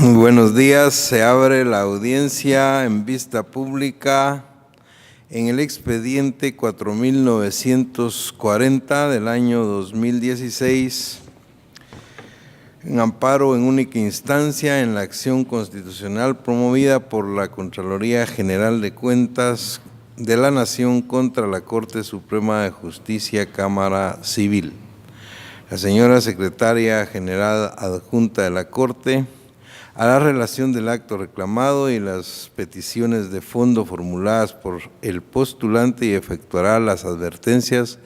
Muy buenos días. Se abre la audiencia en vista pública en el expediente 4940 del año 2016, en amparo en única instancia en la acción constitucional promovida por la Contraloría General de Cuentas de la Nación contra la Corte Suprema de Justicia, Cámara Civil. La señora Secretaria General Adjunta de la Corte hará relación del acto reclamado y las peticiones de fondo formuladas por el postulante y efectuará las advertencias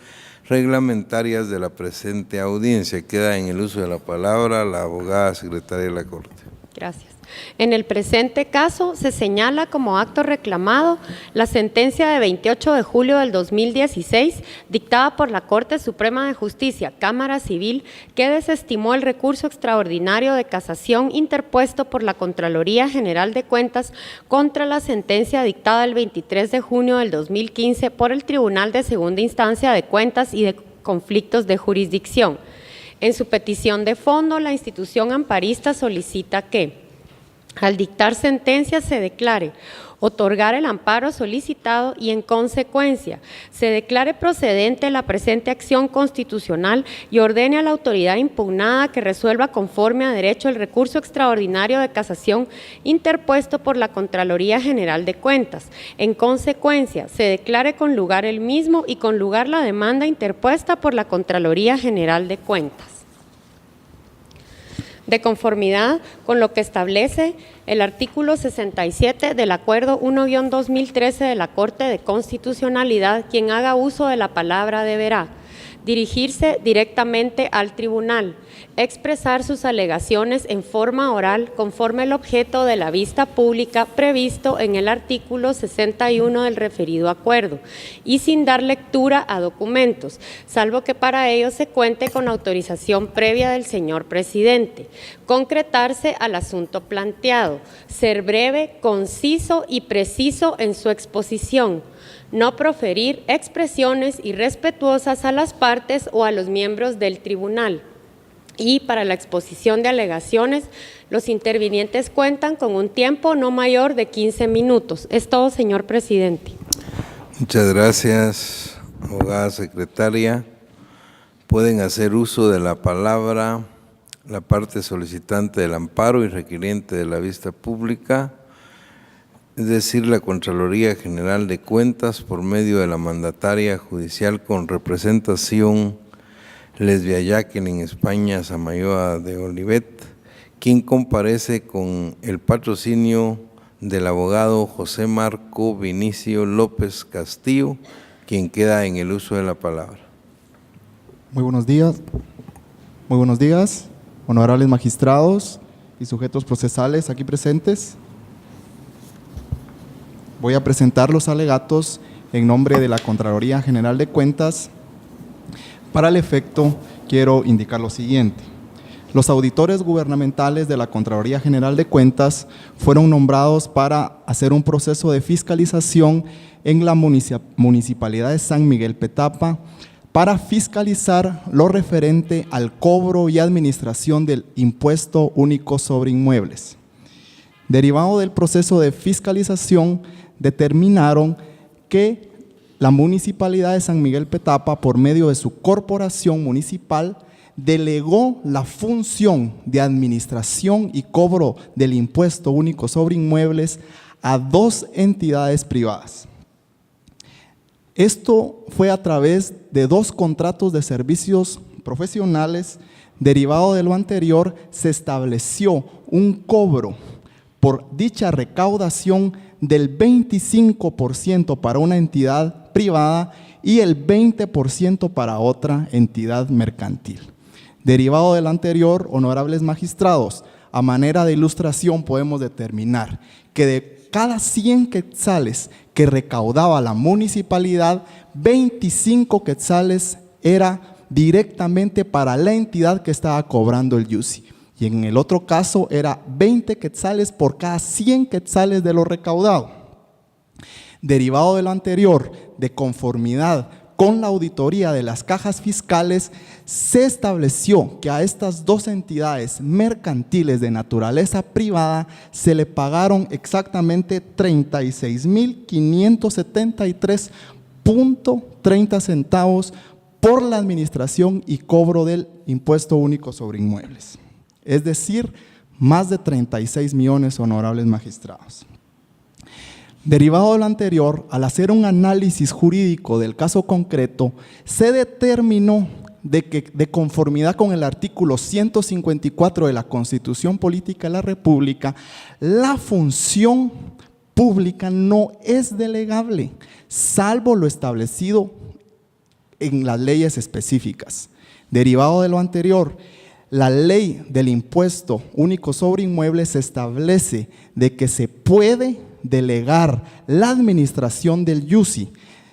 reglamentarias de la presente audiencia. Queda en el uso de la palabra la abogada secretaria de la Corte. Gracias. En el presente caso se señala como acto reclamado la sentencia de 28 de julio del 2016 dictada por la Corte Suprema de Justicia, Cámara Civil, que desestimó el recurso extraordinario de casación interpuesto por la Contraloría General de Cuentas contra la sentencia dictada el 23 de junio del 2015 por el Tribunal de Segunda Instancia de Cuentas y de Conflictos de Jurisdicción. En su petición de fondo, la institución amparista solicita que al dictar sentencia se declare otorgar el amparo solicitado y en consecuencia se declare procedente la presente acción constitucional y ordene a la autoridad impugnada que resuelva conforme a derecho el recurso extraordinario de casación interpuesto por la Contraloría General de Cuentas. En consecuencia, se declare con lugar el mismo y con lugar la demanda interpuesta por la Contraloría General de Cuentas. De conformidad con lo que establece el artículo 67 del Acuerdo 1-2013 de la Corte de Constitucionalidad, quien haga uso de la palabra deberá dirigirse directamente al tribunal, expresar sus alegaciones en forma oral conforme al objeto de la vista pública previsto en el artículo 61 del referido acuerdo y sin dar lectura a documentos, salvo que para ello se cuente con autorización previa del señor presidente, concretarse al asunto planteado, ser breve, conciso y preciso en su exposición, no proferir expresiones irrespetuosas a las partes o a los miembros del tribunal. Y para la exposición de alegaciones, los intervinientes cuentan con un tiempo no mayor de 15 minutos. Es todo, señor presidente. Muchas gracias, abogada secretaria. Pueden hacer uso de la palabra la parte solicitante del amparo y requiriente de la vista pública, es decir, la Contraloría General de Cuentas, por medio de la mandataria judicial con representación Lesbia Jacqueline España Samayoa de Olivet, quien comparece con el patrocinio del abogado José Marco Vinicio López Castillo, quien queda en el uso de la palabra. Muy buenos días, honorables magistrados y sujetos procesales aquí presentes. Voy a presentar los alegatos en nombre de la Contraloría General de Cuentas. Para el efecto, quiero indicar lo siguiente. Los auditores gubernamentales de la Contraloría General de Cuentas fueron nombrados para hacer un proceso de fiscalización en la Municipalidad de San Miguel Petapa para fiscalizar lo referente al cobro y administración del impuesto único sobre inmuebles. Derivado del proceso de fiscalización, determinaron que la Municipalidad de San Miguel Petapa, por medio de su corporación municipal, delegó la función de administración y cobro del impuesto único sobre inmuebles a dos entidades privadas. Esto fue a través de dos contratos de servicios profesionales. Derivado de lo anterior, se estableció un cobro por dicha recaudación del 25% para una entidad privada y el 20% para otra entidad mercantil. Derivado del anterior, honorables magistrados, a manera de ilustración podemos determinar que de cada 100 quetzales que recaudaba la municipalidad, 25 quetzales era directamente para la entidad que estaba cobrando el IUCI. Y en el otro caso era 20 quetzales por cada 100 quetzales de lo recaudado. Derivado de lo anterior, de conformidad con la auditoría de las cajas fiscales, se estableció que a estas dos entidades mercantiles de naturaleza privada se le pagaron exactamente 36.573.30 centavos por la administración y cobro del impuesto único sobre inmuebles. Es decir, más de 36 millones, honorables magistrados. Derivado de lo anterior, al hacer un análisis jurídico del caso concreto, se determinó de que, de conformidad con el artículo 154 de la Constitución Política de la República, la función pública no es delegable, salvo lo establecido en las leyes específicas. Derivado de lo anterior, la ley del impuesto único sobre inmuebles establece de que se puede delegar la administración del IUCI,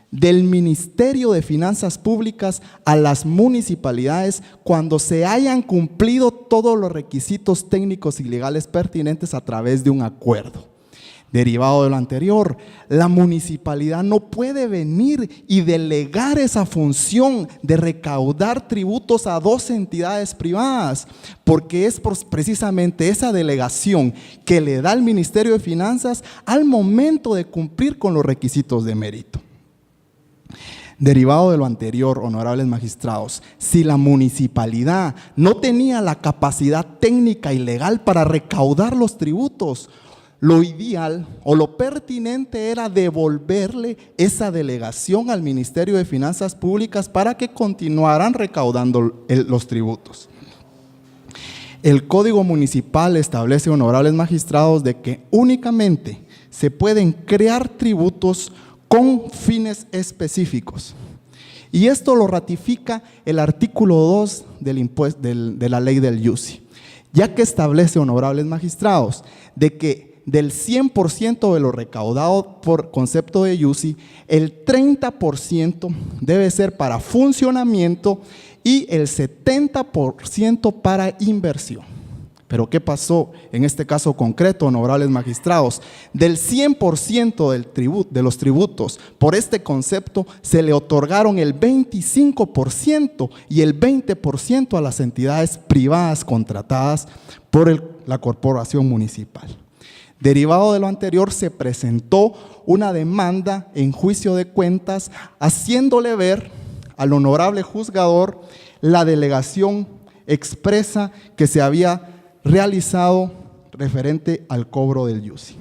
del Ministerio de Finanzas Públicas, a las municipalidades cuando se hayan cumplido todos los requisitos técnicos y legales pertinentes a través de un acuerdo. Derivado de lo anterior, la municipalidad no puede venir y delegar esa función de recaudar tributos a dos entidades privadas, porque es precisamente esa delegación que le da el Ministerio de Finanzas al momento de cumplir con los requisitos de mérito. Derivado de lo anterior, honorables magistrados, si la municipalidad no tenía la capacidad técnica y legal para recaudar los tributos, lo ideal o lo pertinente era devolverle esa delegación al Ministerio de Finanzas Públicas para que continuaran recaudando los tributos. El Código Municipal establece, honorables magistrados, de que únicamente se pueden crear tributos con fines específicos. Y esto lo ratifica el artículo 2 de la ley del IUCI, ya que establece, honorables magistrados, de que del 100% de lo recaudado por concepto de IUCI, el 30% debe ser para funcionamiento y el 70% para inversión. Pero ¿qué pasó en este caso concreto, honorables magistrados? Del 100% de los tributos por este concepto se le otorgaron el 25% y el 20% a las entidades privadas contratadas por la corporación municipal. Derivado de lo anterior, se presentó una demanda en juicio de cuentas haciéndole ver al honorable juzgador la delegación expresa que se había realizado referente al cobro del IUCI.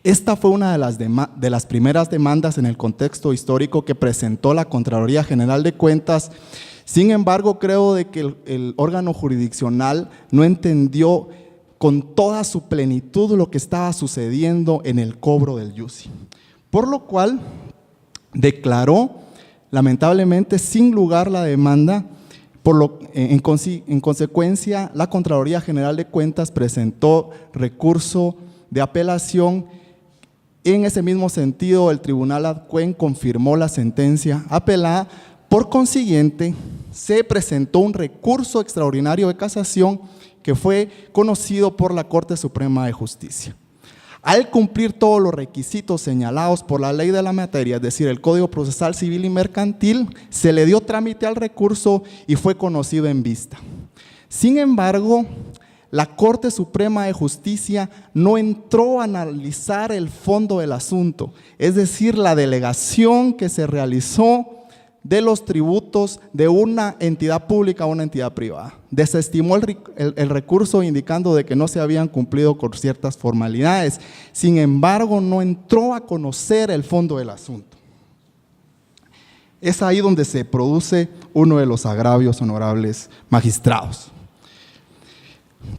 Esta fue una de las primeras demandas en el contexto histórico que presentó la Contraloría General de Cuentas. Sin embargo, creo de que el órgano jurisdiccional no entendió con toda su plenitud lo que estaba sucediendo en el cobro del IUCI, por lo cual declaró lamentablemente sin lugar la demanda. En consecuencia, la Contraloría General de Cuentas presentó recurso de apelación. En ese mismo sentido, el Tribunal ad quem confirmó la sentencia apelada. Por consiguiente, se presentó un recurso extraordinario de casación que fue conocido por la Corte Suprema de Justicia. Al cumplir todos los requisitos señalados por la ley de la materia, es decir, el Código Procesal Civil y Mercantil, se le dio trámite al recurso y fue conocido en vista. Sin embargo, la Corte Suprema de Justicia no entró a analizar el fondo del asunto, es decir, la delegación que se realizó de los tributos de una entidad pública a una entidad privada. Desestimó el recurso indicando de que no se habían cumplido con ciertas formalidades. Sin embargo, no entró a conocer el fondo del asunto. Es ahí donde se produce uno de los agravios, honorables magistrados.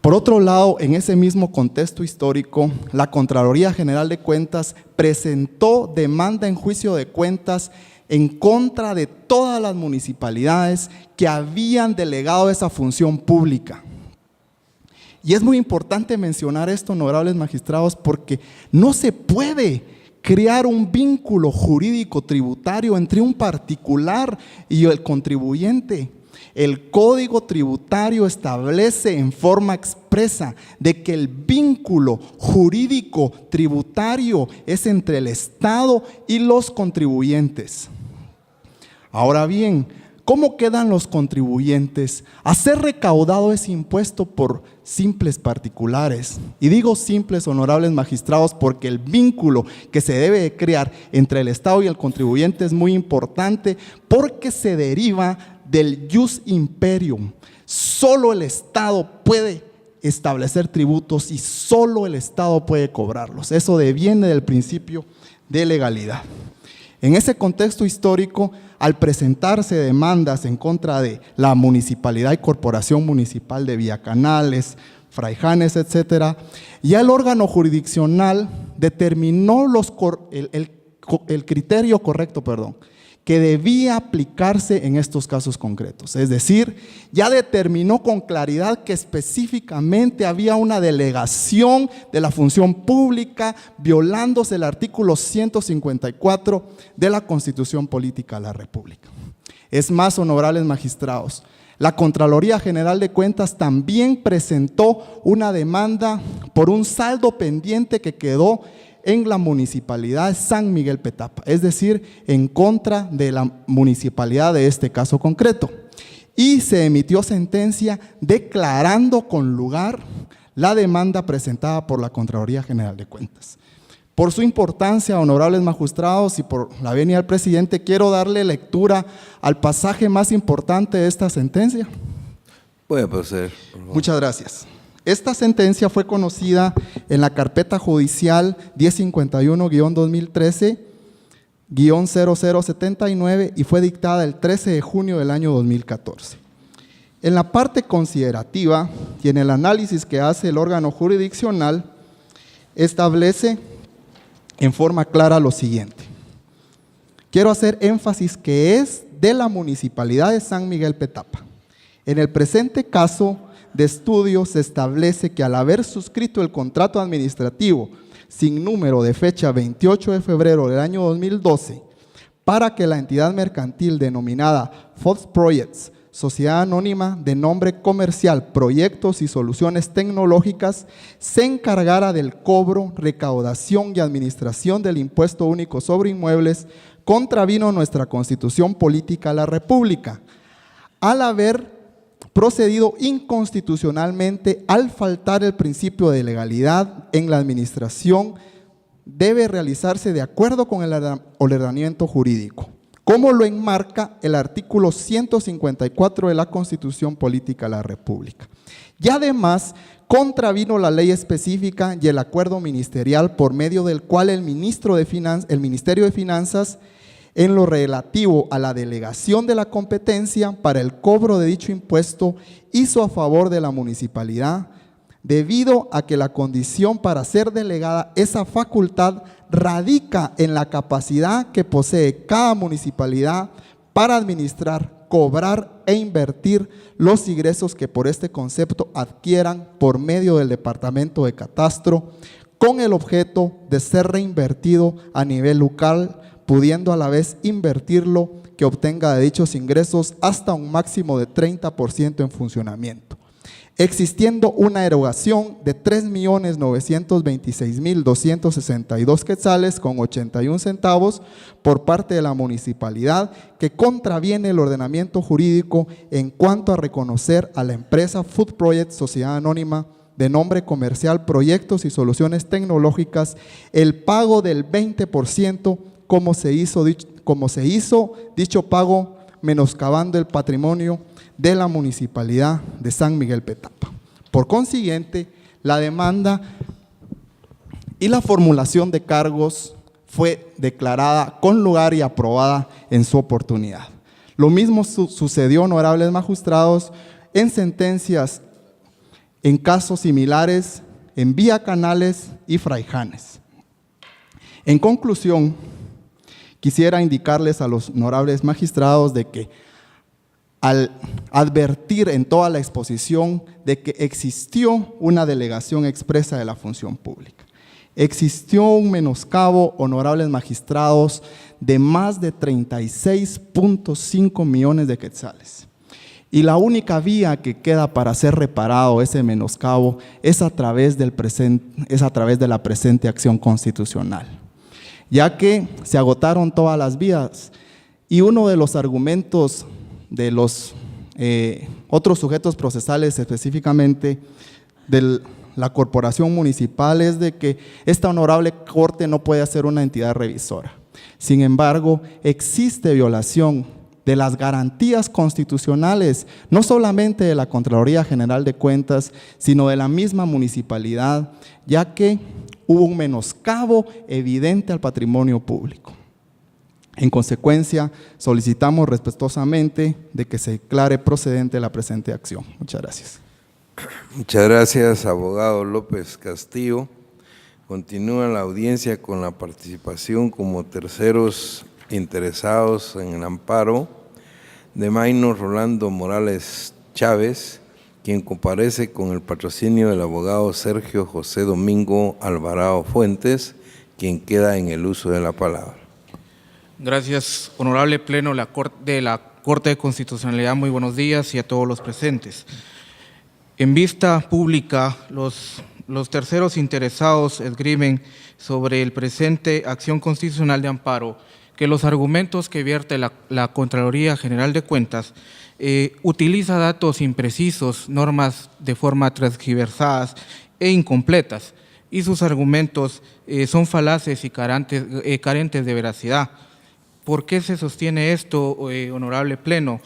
Por otro lado, en ese mismo contexto histórico, la Contraloría General de Cuentas presentó demanda en juicio de cuentas en contra de todas las municipalidades que habían delegado esa función pública. Y es muy importante mencionar esto, honorables magistrados, porque no se puede crear un vínculo jurídico tributario entre un particular y el contribuyente. El Código Tributario establece en forma expresa de que el vínculo jurídico tributario es entre el Estado y los contribuyentes. Ahora bien, ¿cómo quedan los contribuyentes a ser recaudado ese impuesto por simples particulares? Y digo simples, honorables magistrados, porque el vínculo que se debe de crear entre el Estado y el contribuyente es muy importante, porque se deriva del jus imperium. Solo el Estado puede establecer tributos y solo el Estado puede cobrarlos. Eso deviene del principio de legalidad. En ese contexto histórico, al presentarse demandas en contra de la municipalidad y corporación municipal de Villacanales, Fraijanes, etcétera, ya el órgano jurisdiccional determinó el criterio correcto, que debía aplicarse en estos casos concretos. Es decir, ya determinó con claridad que específicamente había una delegación de la función pública violándose el artículo 154 de la Constitución Política de la República. Es más, honorables magistrados, la Contraloría General de Cuentas también presentó una demanda por un saldo pendiente que quedó en la municipalidad de San Miguel Petapa, es decir, en contra de la municipalidad de este caso concreto. Y se emitió sentencia declarando con lugar la demanda presentada por la Contraloría General de Cuentas. Por su importancia, honorables magistrados, y por la venia del presidente, quiero darle lectura al pasaje más importante de esta sentencia. Puede proceder, por favor. Muchas gracias. Esta sentencia fue conocida en la carpeta judicial 1051-2013-0079 y fue dictada el 13 de junio del año 2014. En la parte considerativa y en el análisis que hace el órgano jurisdiccional, establece en forma clara lo siguiente. Quiero hacer énfasis que es de la municipalidad de San Miguel Petapa. En el presente caso de estudio se establece que al haber suscrito el contrato administrativo sin número de fecha 28 de febrero del año 2012 para que la entidad mercantil denominada Fox Projects, Sociedad Anónima de nombre comercial Proyectos y Soluciones Tecnológicas, se encargara del cobro, recaudación y administración del impuesto único sobre inmuebles, contravino nuestra Constitución Política de la República, al haber procedido inconstitucionalmente al faltar el principio de legalidad en la administración, debe realizarse de acuerdo con el ordenamiento jurídico, como lo enmarca el artículo 154 de la Constitución Política de la República. Y además, contravino la ley específica y el acuerdo ministerial por medio del cual el Ministerio de Finanzas, en lo relativo a la delegación de la competencia para el cobro de dicho impuesto, hizo a favor de la municipalidad, debido a que la condición para ser delegada esa facultad radica en la capacidad que posee cada municipalidad para administrar, cobrar e invertir los ingresos que por este concepto adquieran por medio del Departamento de Catastro, con el objeto de ser reinvertido a nivel local, pudiendo a la vez invertirlo que obtenga de dichos ingresos hasta un máximo de 30% en funcionamiento, existiendo una erogación de 3.926.262 quetzales con 81 centavos por parte de la municipalidad, que contraviene el ordenamiento jurídico en cuanto a reconocer a la empresa Food Project Sociedad Anónima de nombre comercial Proyectos y Soluciones Tecnológicas el pago del 20% como se hizo dicho pago, menoscabando el patrimonio de la municipalidad de San Miguel Petapa. Por consiguiente, la demanda y la formulación de cargos fue declarada con lugar y aprobada en su oportunidad. Lo mismo sucedió, honorables magistrados, en sentencias en casos similares en Villacanales y Fraijanes. En conclusión, quisiera indicarles a los honorables magistrados de que al advertir en toda la exposición de que existió una delegación expresa de la función pública, existió un menoscabo, honorables magistrados, de más de 36.5 millones de quetzales. Y la única vía que queda para ser reparado ese menoscabo es a través de la presente acción constitucional, ya que se agotaron todas las vías Y uno de los argumentos de los otros sujetos procesales, específicamente de la corporación municipal, es de que esta honorable corte no puede ser una entidad revisora. Sin embargo, existe violación de las garantías constitucionales, no solamente de la Contraloría General de Cuentas, sino de la misma municipalidad, ya que hubo un menoscabo evidente al patrimonio público. En consecuencia, solicitamos respetuosamente de que se declare procedente la presente acción. Muchas gracias. Muchas gracias, abogado López Castillo. Continúa la audiencia con la participación como terceros interesados en el amparo de Maynor Rolando Morales Chávez, quien comparece con el patrocinio del abogado Sergio José Domingo Alvarado Fuentes, quien queda en el uso de la palabra. Gracias, honorable Pleno de la Corte de Constitucionalidad. Muy buenos días y a todos los presentes. En vista pública, los terceros interesados esgrimen sobre el presente acción constitucional de amparo que los argumentos que vierte la Contraloría General de Cuentas utiliza datos imprecisos, normas de forma transgiversadas e incompletas, y sus argumentos son falaces y carentes de veracidad. ¿Por qué se sostiene esto, honorable Pleno?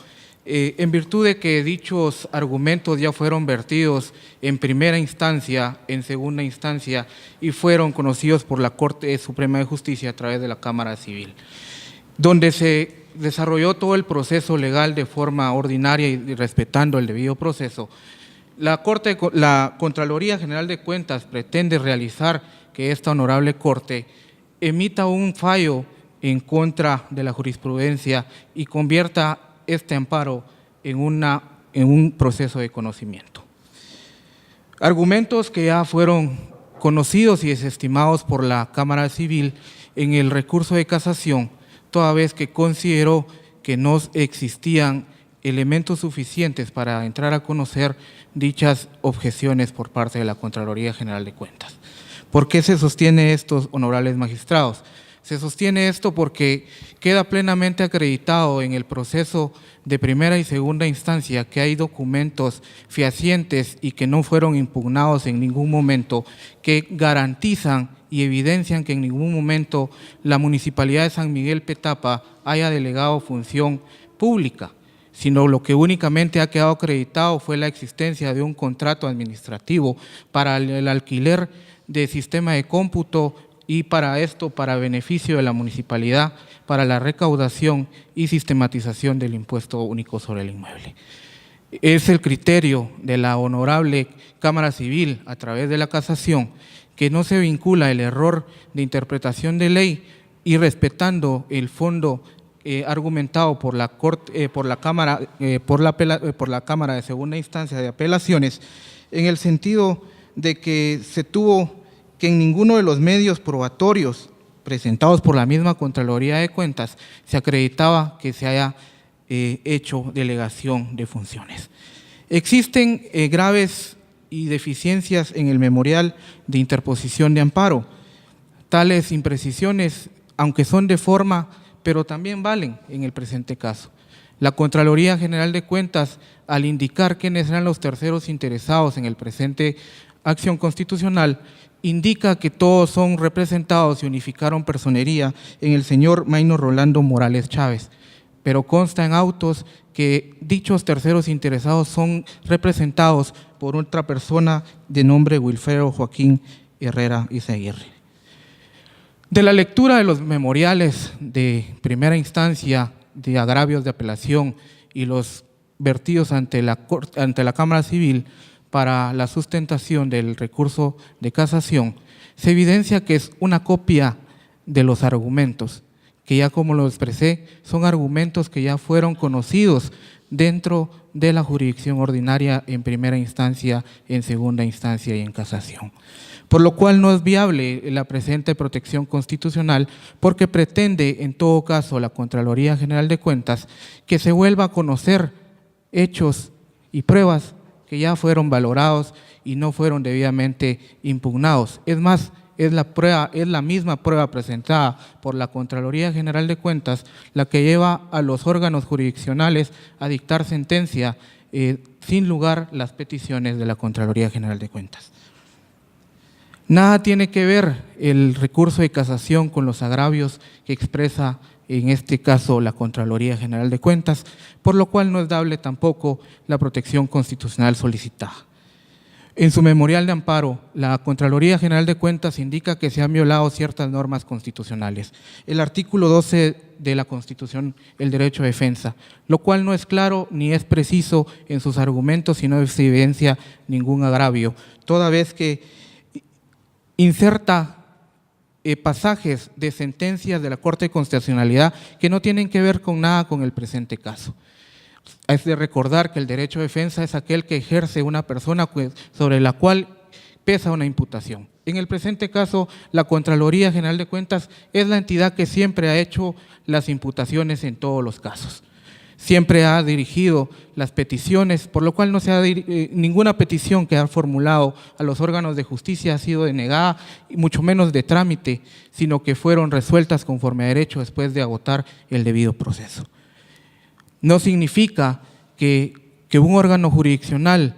En virtud de que dichos argumentos ya fueron vertidos en primera instancia, en segunda instancia, y fueron conocidos por la Corte Suprema de Justicia a través de la Cámara Civil, donde se desarrolló todo el proceso legal de forma ordinaria y respetando el debido proceso. La Contraloría General de Cuentas pretende realizar que esta honorable Corte emita un fallo en contra de la jurisprudencia y convierta este amparo en un proceso de conocimiento. Argumentos que ya fueron conocidos y desestimados por la Cámara Civil en el recurso de casación, toda vez que consideró que no existían elementos suficientes para entrar a conocer dichas objeciones por parte de la Contraloría General de Cuentas. ¿Por qué se sostiene esto, honorables magistrados? Se sostiene esto porque queda plenamente acreditado en el proceso de primera y segunda instancia que hay documentos fehacientes y que no fueron impugnados en ningún momento, que garantizan y evidencian que en ningún momento la Municipalidad de San Miguel Petapa haya delegado función pública, sino lo que únicamente ha quedado acreditado fue la existencia de un contrato administrativo para el alquiler de sistema de cómputo y para esto, para beneficio de la municipalidad, para la recaudación y sistematización del impuesto único sobre el inmueble. Es el criterio de la honorable Cámara Civil a través de la casación que no se vincula el error de interpretación de ley y respetando el fondo argumentado por la Cámara de Segunda Instancia de Apelaciones, en el sentido de que se tuvo que en ninguno de los medios probatorios presentados por la misma Contraloría de Cuentas se acreditaba que se haya hecho delegación de funciones. Existen graves y deficiencias en el memorial de interposición de amparo. Tales imprecisiones, aunque son de forma, pero también valen en el presente caso. La Contraloría General de Cuentas, al indicar quiénes eran los terceros interesados en el presente acción constitucional, indica que todos son representados y unificaron personería en el señor Maynor Rolando Morales Chávez, pero consta en autos que dichos terceros interesados son representados por otra persona de nombre Wilfredo Joaquín Herrera Izaguirre. De la lectura de los memoriales de primera instancia de agravios de apelación y los vertidos ante la Cámara Civil para la sustentación del recurso de casación, se evidencia que es una copia de los argumentos, que ya como lo expresé, son argumentos que ya fueron conocidos dentro de la jurisdicción ordinaria en primera instancia, en segunda instancia y en casación. Por lo cual no es viable la presente protección constitucional porque pretende en todo caso la Contraloría General de Cuentas que se vuelva a conocer hechos y pruebas que ya fueron valorados y no fueron debidamente impugnados. Es más, es la misma prueba presentada por la Contraloría General de Cuentas la que lleva a los órganos jurisdiccionales a dictar sentencia sin lugar las peticiones de la Contraloría General de Cuentas. Nada tiene que ver el recurso de casación con los agravios que expresa en este caso la Contraloría General de Cuentas, por lo cual no es dable tampoco la protección constitucional solicitada. En su memorial de amparo, la Contraloría General de Cuentas indica que se han violado ciertas normas constitucionales. El artículo 12 de la Constitución, el derecho a defensa, lo cual no es claro ni es preciso en sus argumentos y no evidencia ningún agravio, toda vez que inserta pasajes de sentencias de la Corte de Constitucionalidad que no tienen que ver con nada con el presente caso. Es de recordar que el derecho a defensa es aquel que ejerce una persona sobre la cual pesa una imputación. En el presente caso, la Contraloría General de Cuentas es la entidad que siempre ha hecho las imputaciones en todos los casos. Siempre ha dirigido las peticiones, por lo cual no se ha ninguna petición que ha formulado a los órganos de justicia ha sido denegada, y mucho menos de trámite, sino que fueron resueltas conforme a derecho después de agotar el debido proceso. No significa que un órgano jurisdiccional,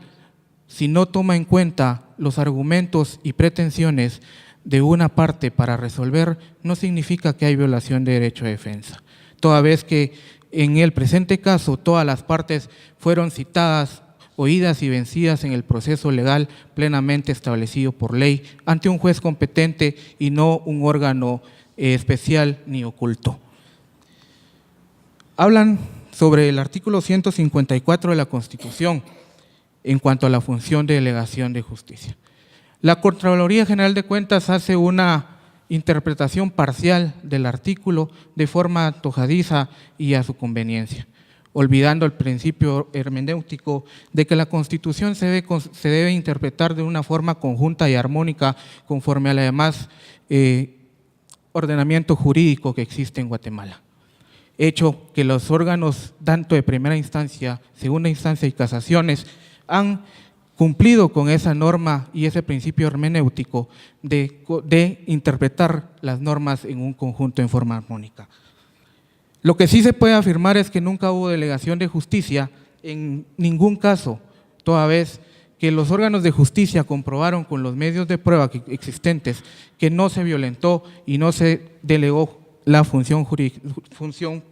si no toma en cuenta los argumentos y pretensiones de una parte para resolver, no significa que hay violación de derecho de defensa, toda vez que en el presente caso todas las partes fueron citadas, oídas y vencidas en el proceso legal plenamente establecido por ley ante un juez competente y no un órgano especial ni oculto. Hablan sobre el artículo 154 de la Constitución en cuanto a la función de delegación de justicia. La Contraloría General de Cuentas hace una interpretación parcial del artículo de forma antojadiza y a su conveniencia, olvidando el principio hermenéutico de que la Constitución se debe interpretar de una forma conjunta y armónica conforme al demás ordenamiento jurídico que existe en Guatemala. Hecho que los órganos tanto de primera instancia, segunda instancia y casaciones han cumplido con esa norma y ese principio hermenéutico de interpretar las normas en un conjunto en forma armónica. Lo que sí se puede afirmar es que nunca hubo delegación de justicia en ningún caso, toda vez que los órganos de justicia comprobaron con los medios de prueba existentes que no se violentó y no se delegó la función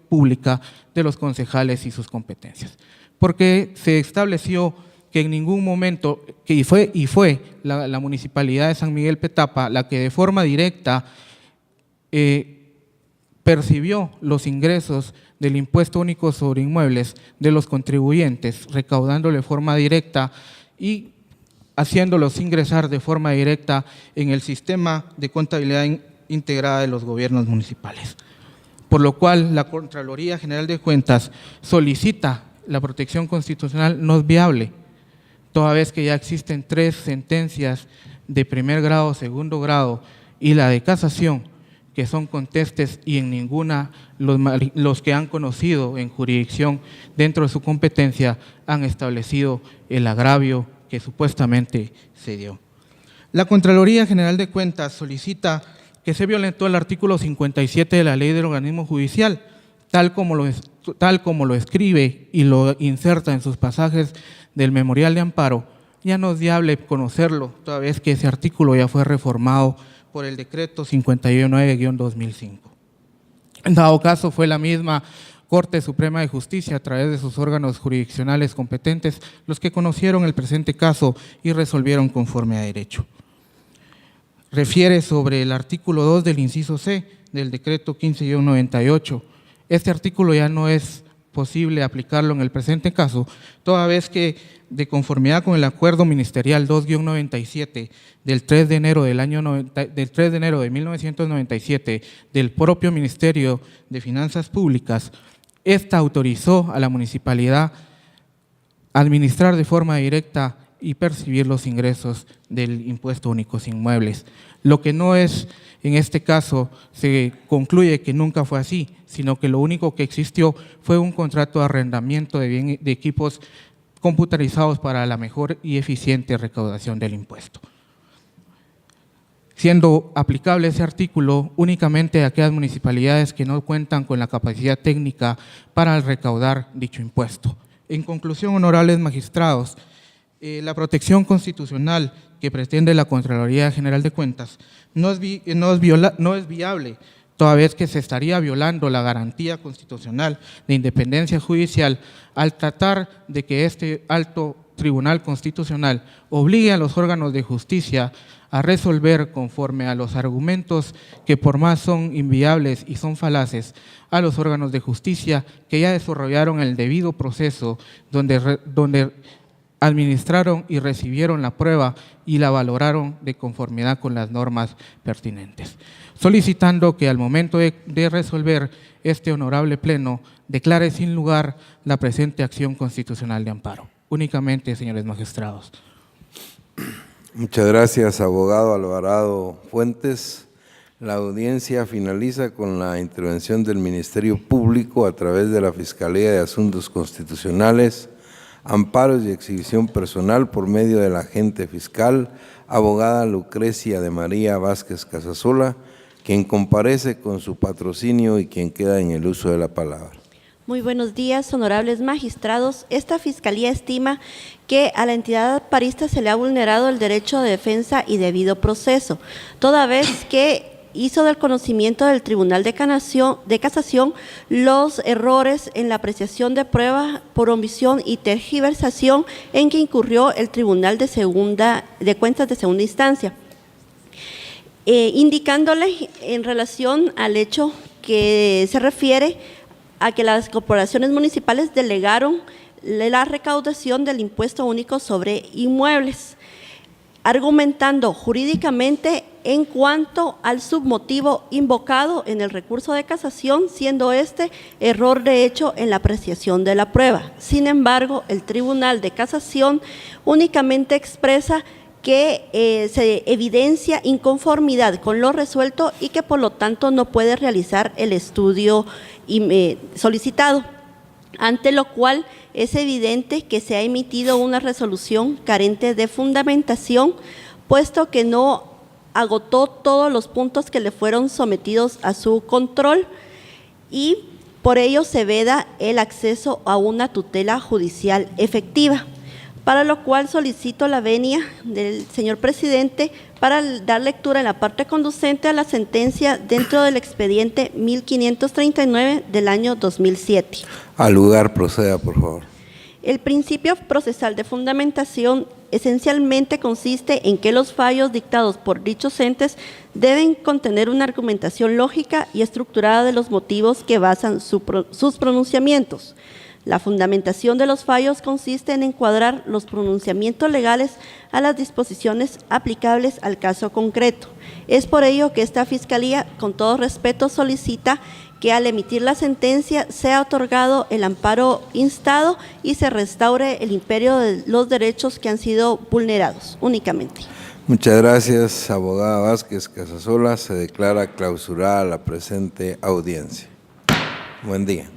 pública de los concejales y sus competencias, porque se estableció que en ningún momento, fue la Municipalidad de San Miguel Petapa la que de forma directa percibió los ingresos del impuesto único sobre inmuebles de los contribuyentes, recaudándolo de forma directa y haciéndolos ingresar de forma directa en el sistema de contabilidad integrada de los gobiernos municipales. Por lo cual, la Contraloría General de Cuentas solicita la protección constitucional no es viable, toda vez que ya existen 3 sentencias de primer grado, segundo grado y la de casación, que son contestes y en ninguna los que han conocido en jurisdicción dentro de su competencia han establecido el agravio que supuestamente se dio. La Contraloría General de Cuentas solicita que se violentó el artículo 57 de la Ley del Organismo Judicial, tal como lo escribe y lo inserta en sus pasajes del memorial de amparo. Ya no es viable conocerlo, toda vez que ese artículo ya fue reformado por el decreto 59-2005. En dado caso, fue la misma Corte Suprema de Justicia, a través de sus órganos jurisdiccionales competentes, los que conocieron el presente caso y resolvieron conforme a derecho. Refiere sobre el artículo 2 del inciso C del decreto 15-98. Este artículo ya no es posible aplicarlo en el presente caso, toda vez que de conformidad con el acuerdo ministerial 2-97 del 3 de enero de 1997 del propio Ministerio de Finanzas Públicas, esta autorizó a la municipalidad a administrar de forma directa y percibir los ingresos del impuesto único sin inmuebles. Lo que no es, en este caso, se concluye que nunca fue así, sino que lo único que existió fue un contrato de arrendamiento de equipos computarizados para la mejor y eficiente recaudación del impuesto. siendo aplicable ese artículo únicamente a aquellas municipalidades que no cuentan con la capacidad técnica para recaudar dicho impuesto. En conclusión, honorables magistrados, la protección constitucional que pretende la Contraloría General de Cuentas no es viable, toda vez que se estaría violando la garantía constitucional de independencia judicial al tratar de que este alto Tribunal Constitucional obligue a los órganos de justicia a resolver conforme a los argumentos que por más son inviables y son falaces a los órganos de justicia que ya desarrollaron el debido proceso donde administraron y recibieron la prueba y la valoraron de conformidad con las normas pertinentes. Solicitando que al momento de resolver este honorable pleno declare sin lugar la presente acción constitucional de amparo. Únicamente, señores magistrados. Muchas gracias, abogado Alvarado Fuentes. La audiencia finaliza con la intervención del Ministerio Público a través de la Fiscalía de Asuntos Constitucionales, amparos y exhibición personal por medio del agente fiscal, abogada Lucrecia de María Vázquez Casasola, quien comparece con su patrocinio y quien queda en el uso de la palabra. Muy buenos días, honorables magistrados. Esta Fiscalía estima que a la entidad parista se le ha vulnerado el derecho de defensa y debido proceso, toda vez que hizo del conocimiento del Tribunal de Casación los errores en la apreciación de prueba por omisión y tergiversación en que incurrió el Tribunal de Cuentas de Segunda Instancia, indicándole en relación al hecho que se refiere a que las corporaciones municipales delegaron la recaudación del impuesto único sobre inmuebles, argumentando jurídicamente en cuanto al submotivo invocado en el recurso de casación, siendo este error de hecho en la apreciación de la prueba. Sin embargo, el Tribunal de Casación únicamente expresa que se evidencia inconformidad con lo resuelto y que por lo tanto no puede realizar el estudio solicitado, ante lo cual es evidente que se ha emitido una resolución carente de fundamentación, puesto que no agotó todos los puntos que le fueron sometidos a su control y por ello se veda el acceso a una tutela judicial efectiva, para lo cual solicito la venia del señor presidente para dar lectura en la parte conducente a la sentencia dentro del expediente 1539 del año 2007. Al lugar, proceda, por favor. El principio procesal de fundamentación esencialmente consiste en que los fallos dictados por dichos entes deben contener una argumentación lógica y estructurada de los motivos que basan sus pronunciamientos. La fundamentación de los fallos consiste en encuadrar los pronunciamientos legales a las disposiciones aplicables al caso concreto. Es por ello que esta Fiscalía, con todo respeto, solicita que al emitir la sentencia sea otorgado el amparo instado y se restaure el imperio de los derechos que han sido vulnerados, únicamente. Muchas gracias, abogada Vázquez Casasola. Se declara clausurada la presente audiencia. Buen día.